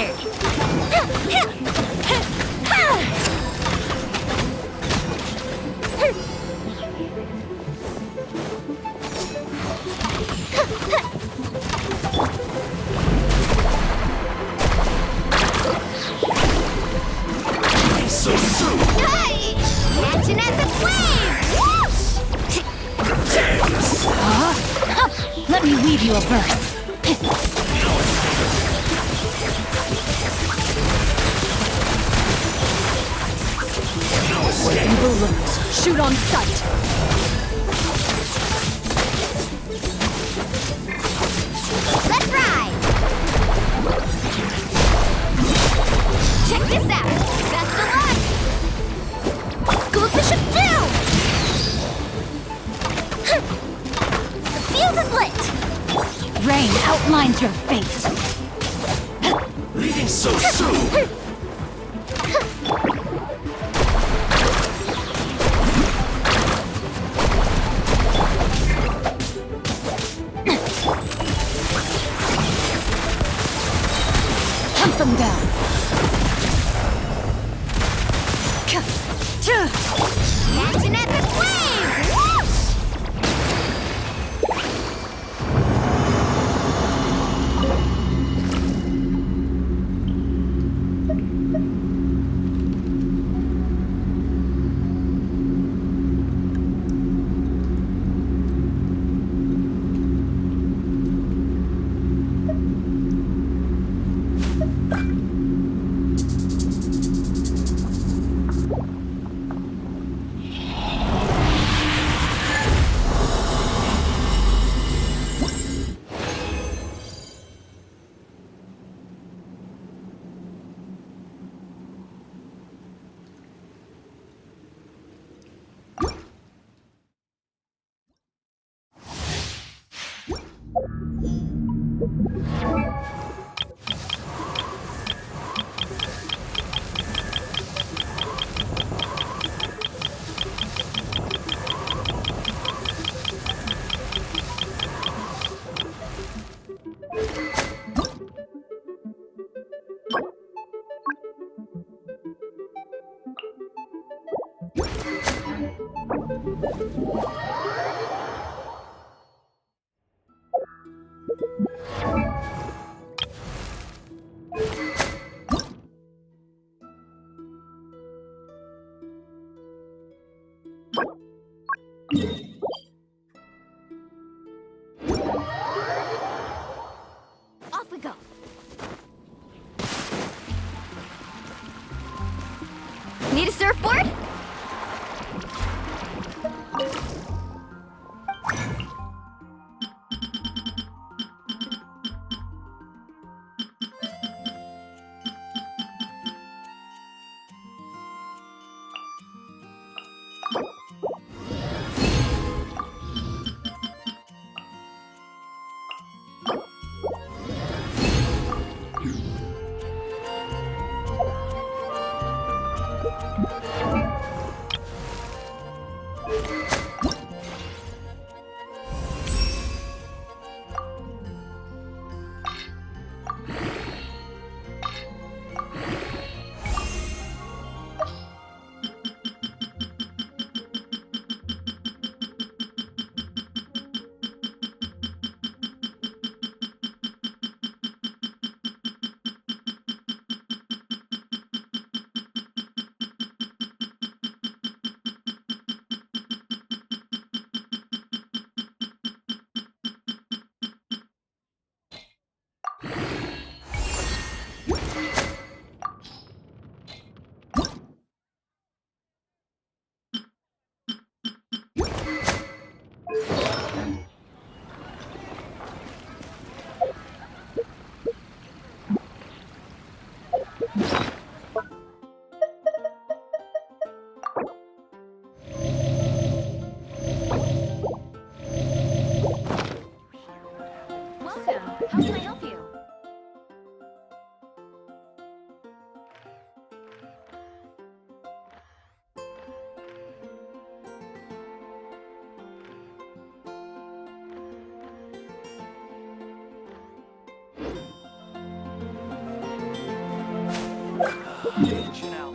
scared. So soon! Catching at the flames! Let me weave you a verse. Where evil lurks, shoot on sight. Let's ride! Check this out! Best of luck! Go Bishop down! The fuse is lit! Rain outlines your fate. Leaving so soon! Hunt them down. Catch an epic wave! Whoosh! Off we go. Need a surfboard? Genshin out.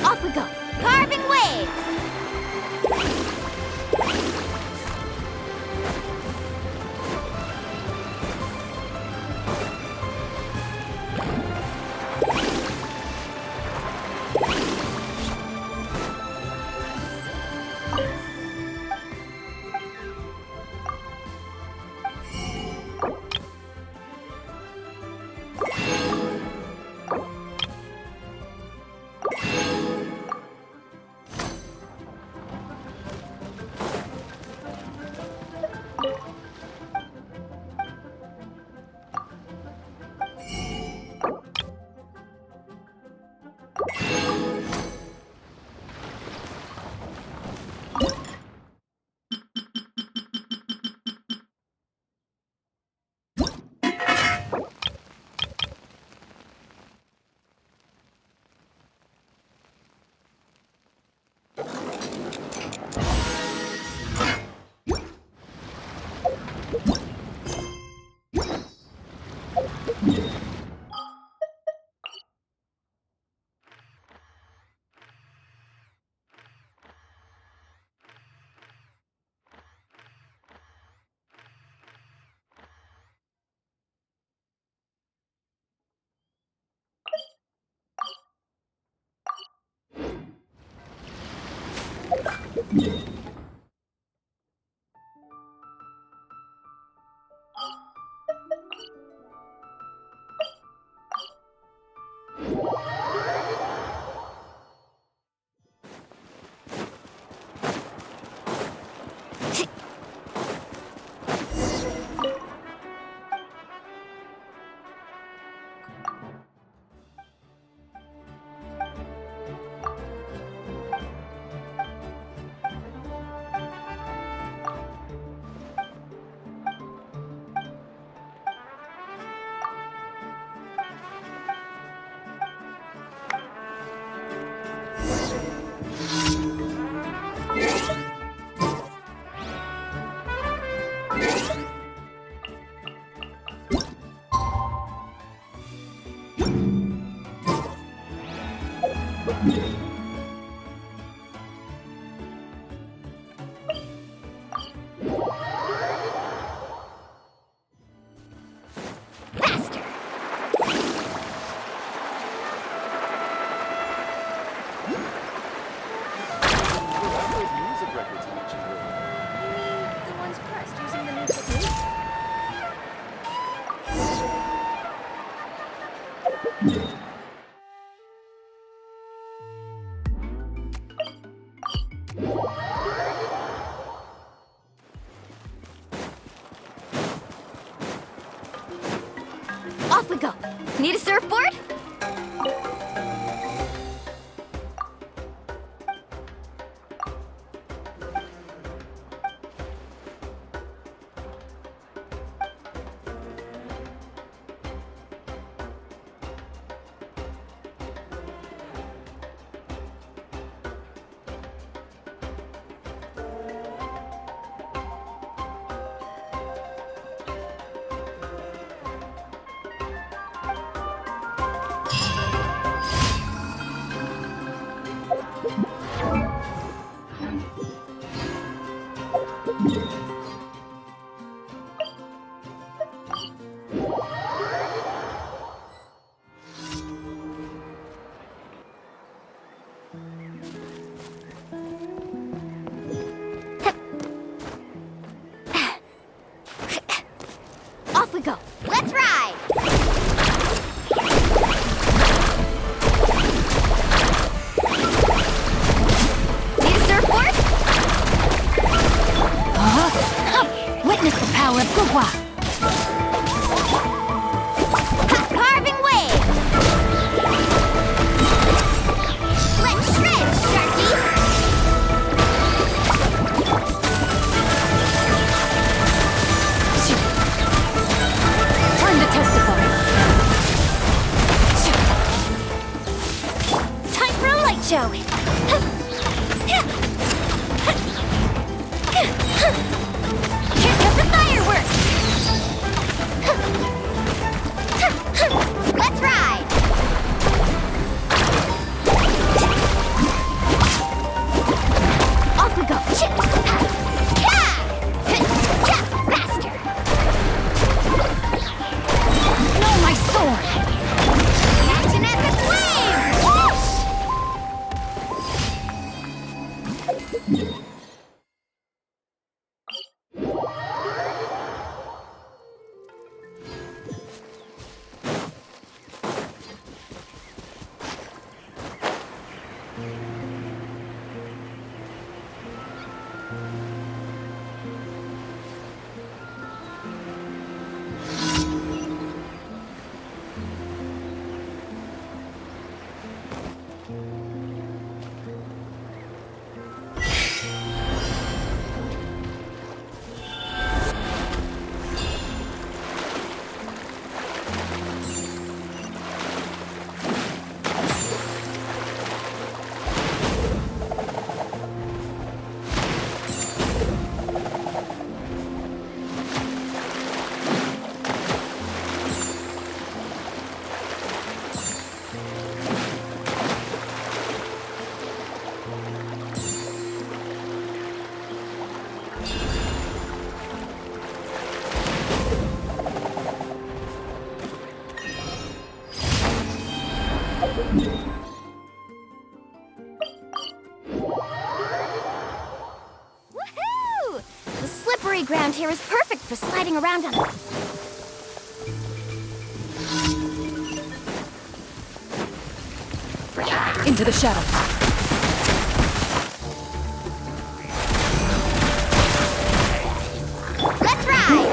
Off we go! Carving waves! Faster! Those music records you mentioned earlier. You mean the ones pressed using the new technique? Off we go. Need a surfboard? Off we go. Let's ride! Need a surfboard? Witness the power of Gugwa. Carving waves! Let's shred, Sharky! Time to testify. Time for a light show. Here come the fireworks. Let's ride. Off we go. Faster. No, my sword! Catch an epic wave! Whoosh! Woohoo! The slippery ground here is perfect for sliding around on. Into the shadows. Let's ride!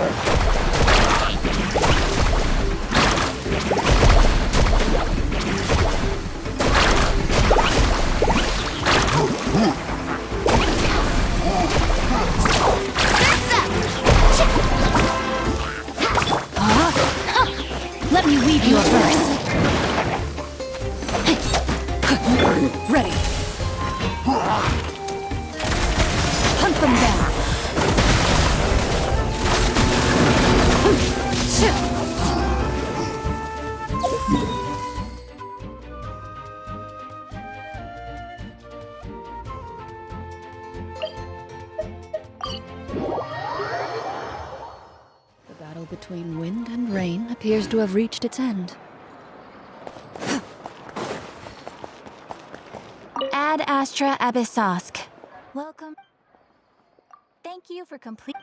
Let me weave you a verse. Ready. Hunt them down. The battle between wind and rain appears to have reached its end. Ad Astra Abyssosk. Welcome. Thank you for complete.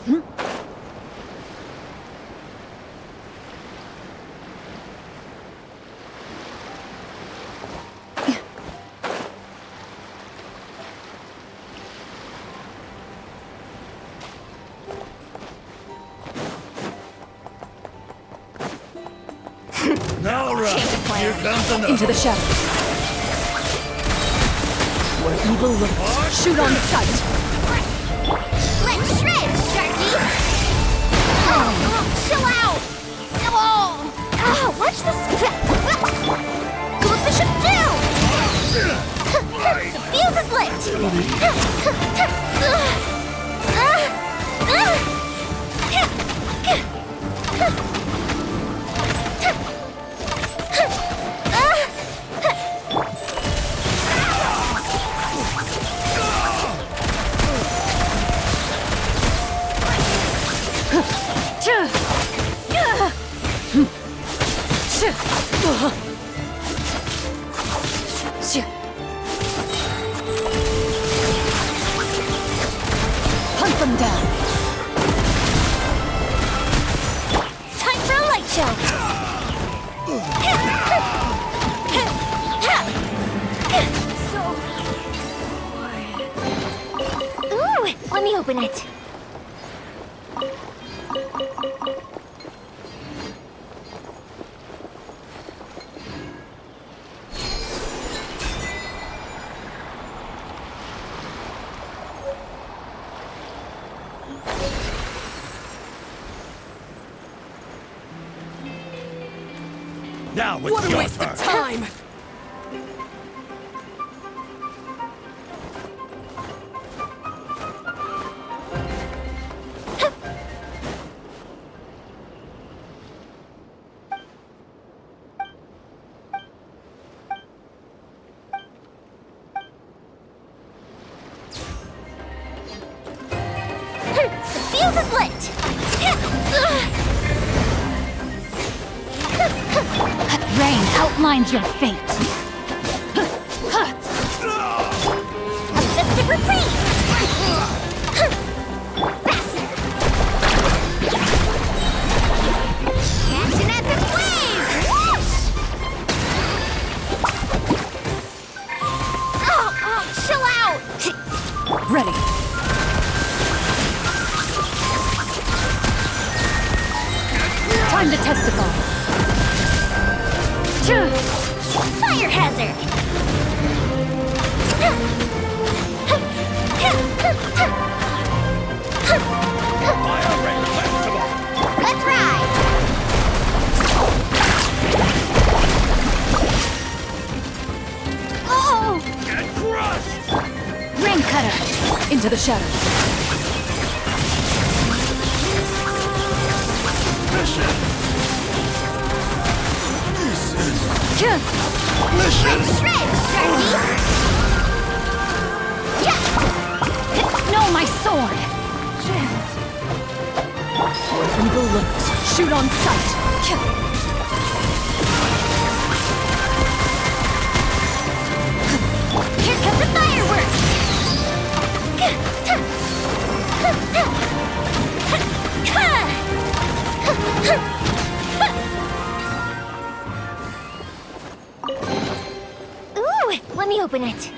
Now, here comes another. Into the shadows. Where evil lurks, shoot on sight. Let's shred, Sharky! Oh, chill out! Oh, watch this! Go what this should do! The fuse is Hunt them down. Time for a light show! Ooh, let me open it. Now it's What a your waste turn. of time! The fuse is lit! Rain outlines your fate. A festive reprise! Faster! Catch an epic wave! Whoosh! Oh, chill out! Ready. Time to testify. Fire hazard! Fire ring festival. Let's ride! Oh! Get crushed. Rain cutter. Into the shadows. Mission. Mission shred, Sharky! No, my sword. Where evil lurks, shoot on sight. Here come the fireworks! Ooh, let me open it.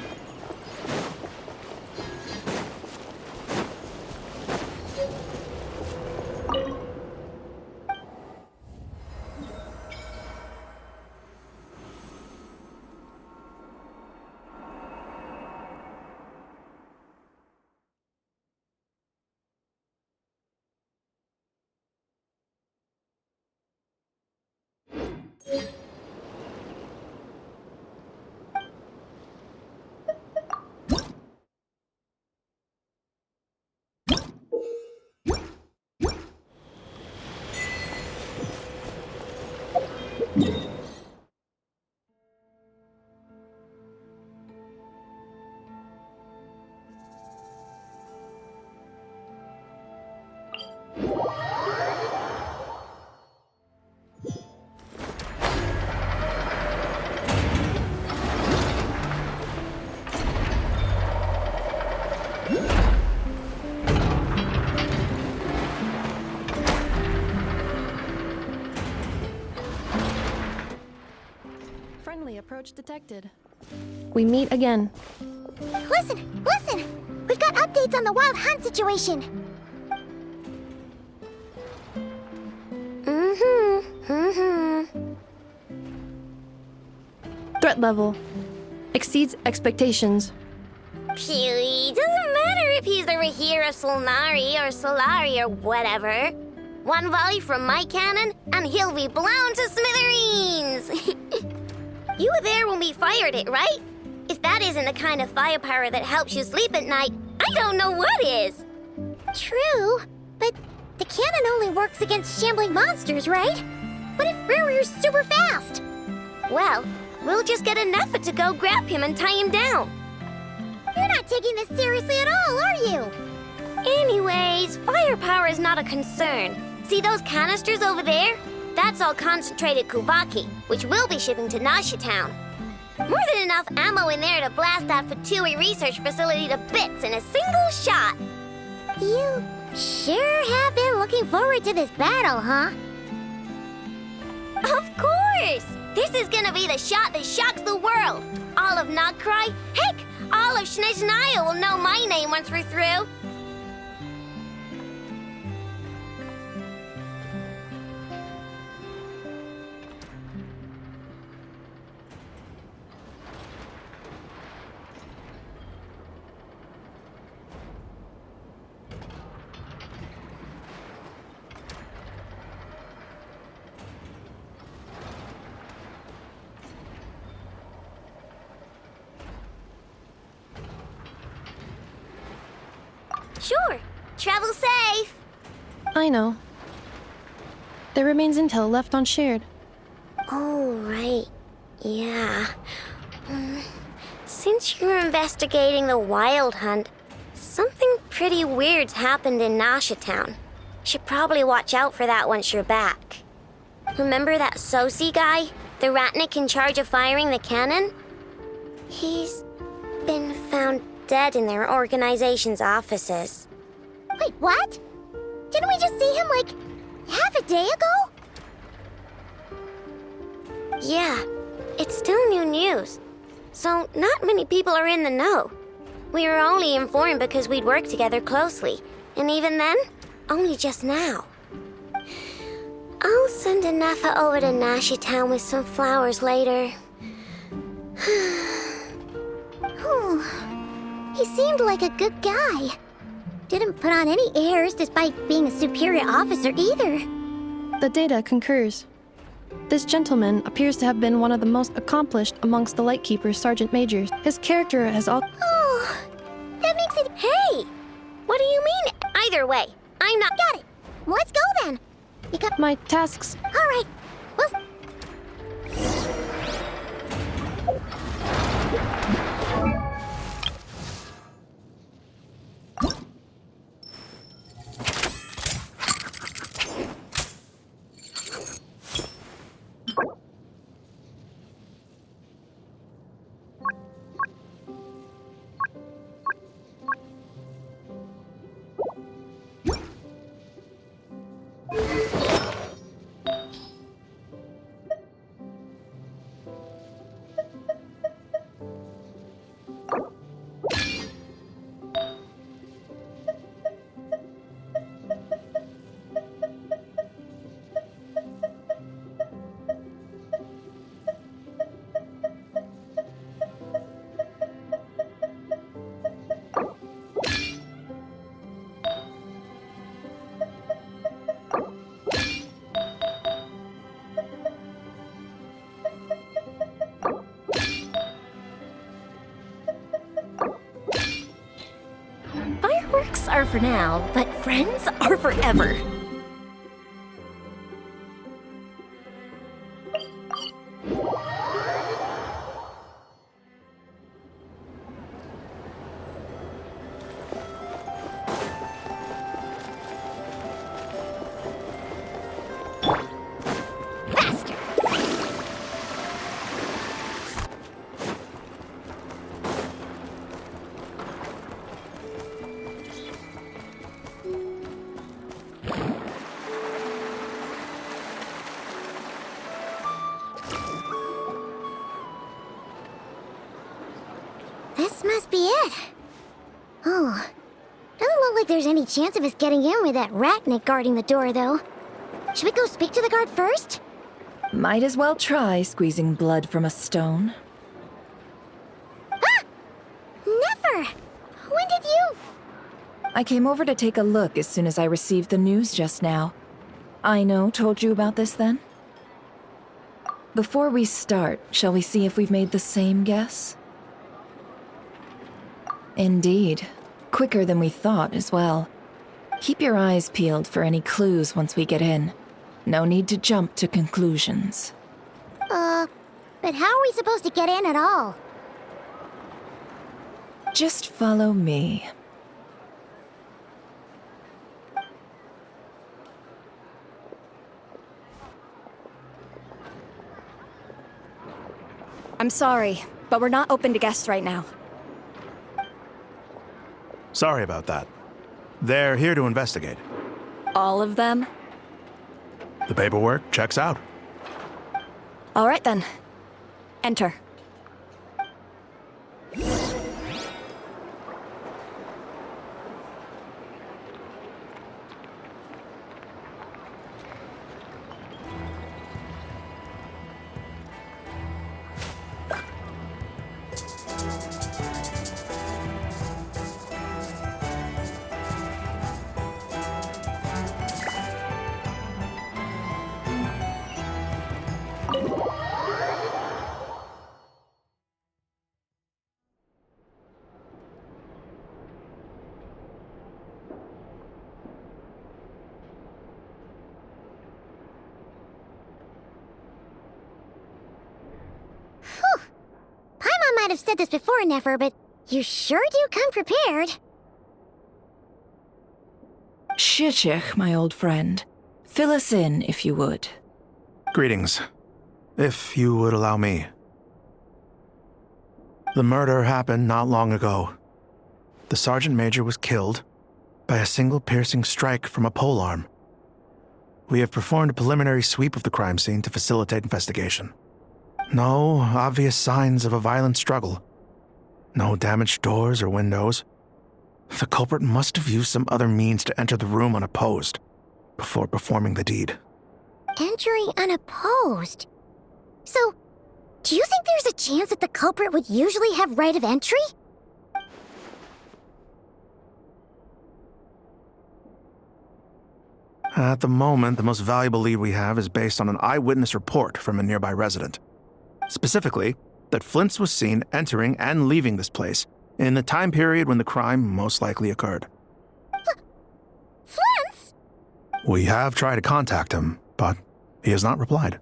Friendly approach detected. We meet again. Listen! Listen! We've got updates on the wild hunt situation! Threat level exceeds expectations. Phew, doesn't matter if he's the Rahira Solnari or Solari or whatever. One volley from my cannon, and he'll be blown to smithereens! You were there when we fired it, right? If that isn't the kind of firepower that helps you sleep at night, I don't know what is! True, but the cannon only works against shambling monsters, right? What if Rarir's super fast? Well, we'll just get an effort to go grab him and tie him down. You're not taking this seriously at all, are you? Anyways, firepower is not a concern. See those canisters over there? That's all concentrated Kubaki, which we'll be shipping to Nasha Town. More than enough ammo in there to blast that Fatui research facility to bits in a single shot. You sure have been looking forward to this battle, huh? Of course! This is gonna be the shot that shocks the world. All of Krai, heck, all of Snezhnaya will know my name once we're through. Sure. Travel safe. I know. There remains intel left unshared. Oh, right. Yeah. Since you're investigating the wild hunt, something pretty weird's happened in Nasha Town. Should probably watch out for that once you're back. Remember that Sosi guy? The Ratnik in charge of firing the cannon? He's been found dead in their organization's offices. Wait, what? Didn't we just see him, like, half a day ago? Yeah, it's still new news. So not many people are in the know. We were only informed because we'd worked together closely. And even then, only just now. I'll send a Nefa over to Nasha Town with some flowers later. He seemed like a good guy. Didn't put on any airs despite being a superior officer either. The data concurs. This gentleman appears to have been one of the most accomplished amongst the Lightkeeper's Sergeant Majors. His character has all... Oh, that makes it... Hey! What do you mean? Either way, I'm not... Got it! Let's go then! You got... My tasks... Alright, well... Fireworks are for now, but friends are forever. Faster! any chance of us getting in with that ratnik guarding the door, though. Should we go speak to the guard first? Might as well try squeezing blood from a stone. Ah! Never! When did you... I came over to take a look as soon as I received the news just now. Aino told you about this then? Before we start, shall we see if we've made the same guess? Indeed. Quicker than we thought as well. Keep your eyes peeled for any clues once we get in. No need to jump to conclusions. But how are we supposed to get in at all? Just follow me. I'm sorry, but we're not open to guests right now. Sorry about that. They're here to investigate. All of them? The paperwork checks out. All right then. Enter. Paimon might have said this before, Nefer, but you sure do come prepared. Shishich, my old friend. Fill us in, if you would. Greetings. If you would allow me. The murder happened not long ago. The Sergeant Major was killed by a single piercing strike from a polearm. We have performed a preliminary sweep of the crime scene to facilitate investigation. No obvious signs of a violent struggle. No damaged doors or windows. The culprit must have used some other means to enter the room unopposed before performing the deed. Entering unopposed? So, do you think there's a chance that the culprit would usually have right of entry? At the moment, the most valuable lead we have is based on an eyewitness report from a nearby resident. Specifically, that Flint's was seen entering and leaving this place in the time period when the crime most likely occurred. Flint's? We have tried to contact him, but he has not replied.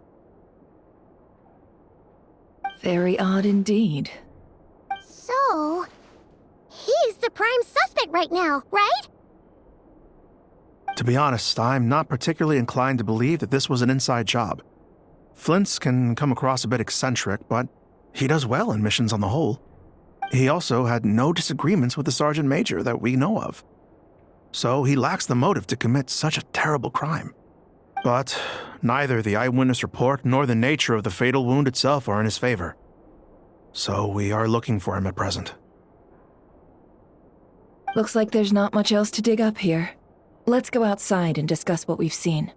Very odd indeed. So, he's the prime suspect right now, right? To be honest, I'm not particularly inclined to believe that this was an inside job. Flint's can come across a bit eccentric, but he does well in missions on the whole. He also had no disagreements with the Sergeant Major that we know of. So he lacks the motive to commit such a terrible crime. But neither the eyewitness report nor the nature of the fatal wound itself are in his favor. So we are looking for him at present. Looks like there's not much else to dig up here. Let's go outside and discuss what we've seen.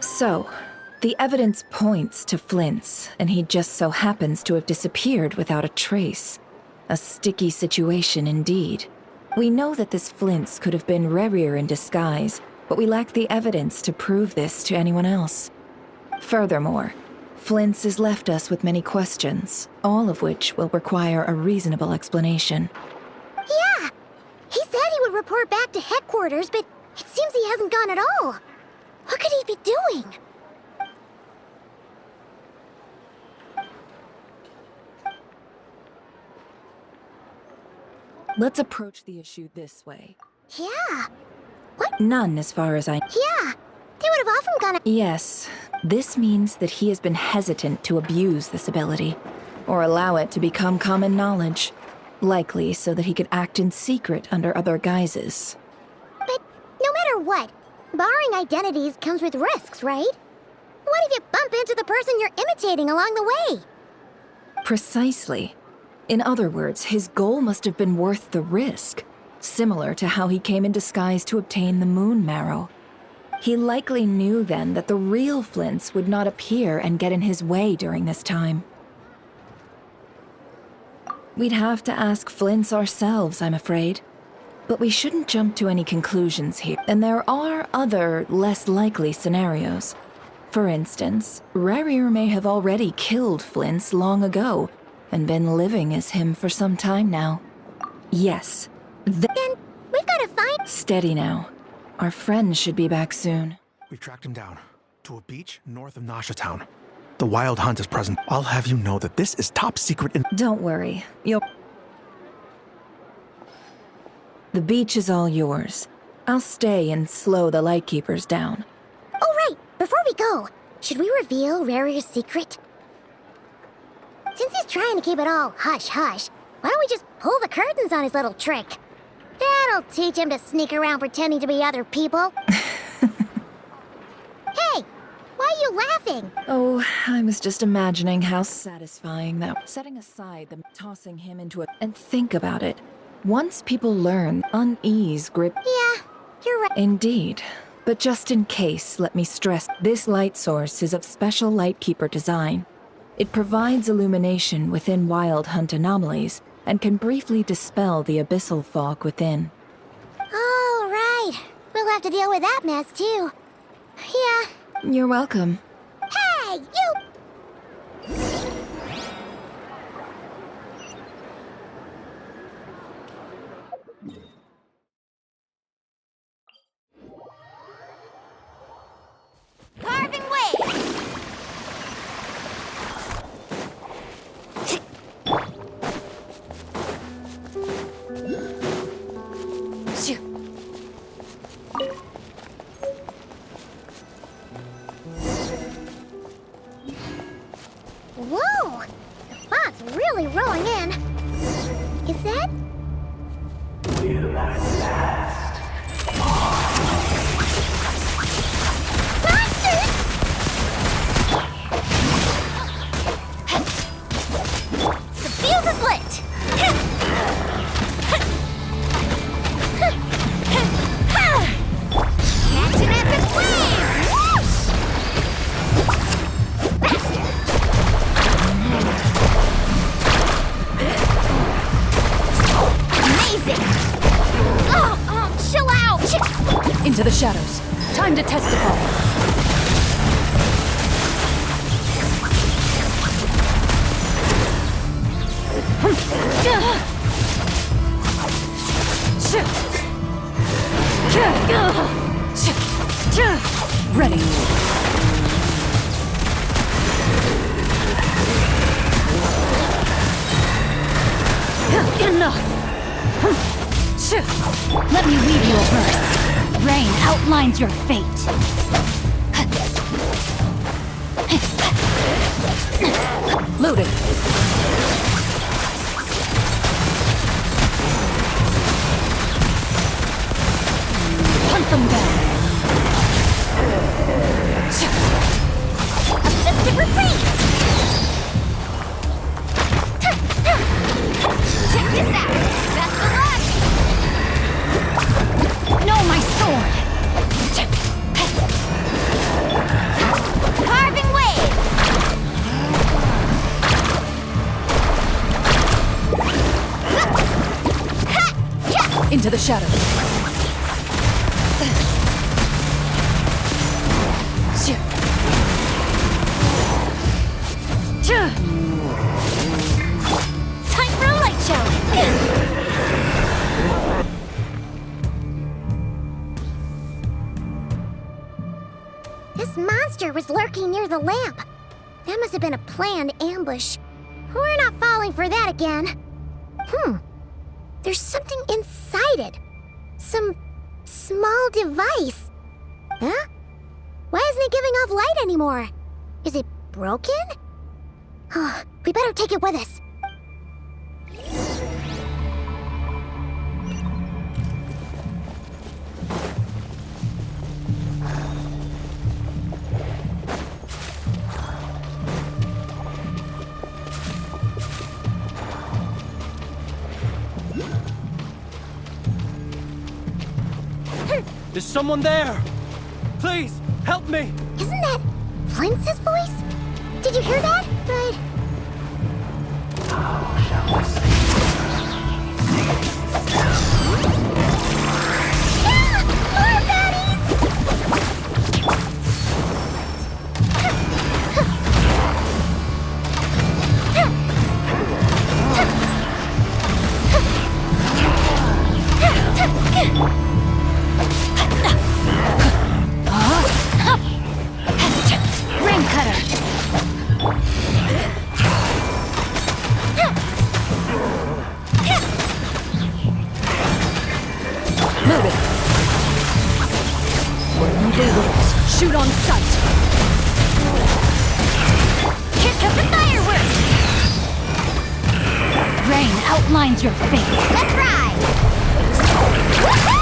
So, the evidence points to Flint's, and he just so happens to have disappeared without a trace. A sticky situation indeed. We know that this Flint's could have been Rerir in disguise, but we lack the evidence to prove this to anyone else. Furthermore, Flint's has left us with many questions, all of which will require a reasonable explanation. Yeah! He said he would report back to headquarters, but it seems he hasn't gone at all. What could he be doing? Let's approach the issue this way. Yeah. None as far as I... Yeah. They would have often gone... Yes. This means that he has been hesitant to abuse this ability, or allow it to become common knowledge. Likely so that he could act in secret under other guises. matter what, borrowing identities comes with risks, right? What if you bump into the person you're imitating along the way? Precisely. In other words, his goal must have been worth the risk, similar to how he came in disguise to obtain the moon marrow. He likely knew then that the real Flints would not appear and get in his way during this time. We'd have to ask Flints ourselves, I'm afraid. But we shouldn't jump to any conclusions here. And there are other, less likely scenarios. For instance, Rerir may have already killed Flints long ago, and been living as him for some time now. Yes. Then we've got to find... Steady now. Our friend should be back soon. We've tracked him down to a beach north of Nasha Town. The Wild Hunt is present. I'll have you know that this is top secret in... Don't worry. The beach is all yours. I'll stay and slow the Lightkeepers down. Oh, right. Before we go, should we reveal Rarir's secret? Since he's trying to keep it all hush-hush, why don't we just pull the curtains on his little trick? That'll teach him to sneak around pretending to be other people. Hey! Why are you laughing? Oh, I was just imagining how satisfying that... Setting aside the tossing him into a... And think about it. Once people learn, unease grip... Yeah, you're right. Indeed. But just in case, let me stress, this light source is of special Lightkeeper design. It provides illumination within Wild Hunt anomalies, and can briefly dispel the abyssal fog within. Oh, right. We'll have to deal with that mess, too. Yeah. You're welcome. Hey, you! Carving waves! Whoa! The fog's really rolling in. Is that? Monsters! The fuse is lit! Catch an epic wave! Whoosh! Faster! Amazing! Oh, chill out! Into the shadows. Time to testify. Ready. Enough! Let me read you a verse. Rain outlines your fate. Loaded. Hunt them down. A festive retreat! Check this out! Best of luck! No, my sword! Carving waves! Into the shadows. Time for a light show! This monster was lurking near the lamp. That must have been a planned ambush. We're not falling for that again. There's something inside it. Some small device. Huh? Why isn't it giving off light anymore? Is it broken? Oh, we better take it with us. Is someone there? Please, help me! Isn't that Flint's voice? Did you hear that? But... Ah! More baddies! Ring cutter! Loaded. Evil wills, shoot on sight! Here comes the fireworks! Rain outlines your fate. Let's ride! Woohoo!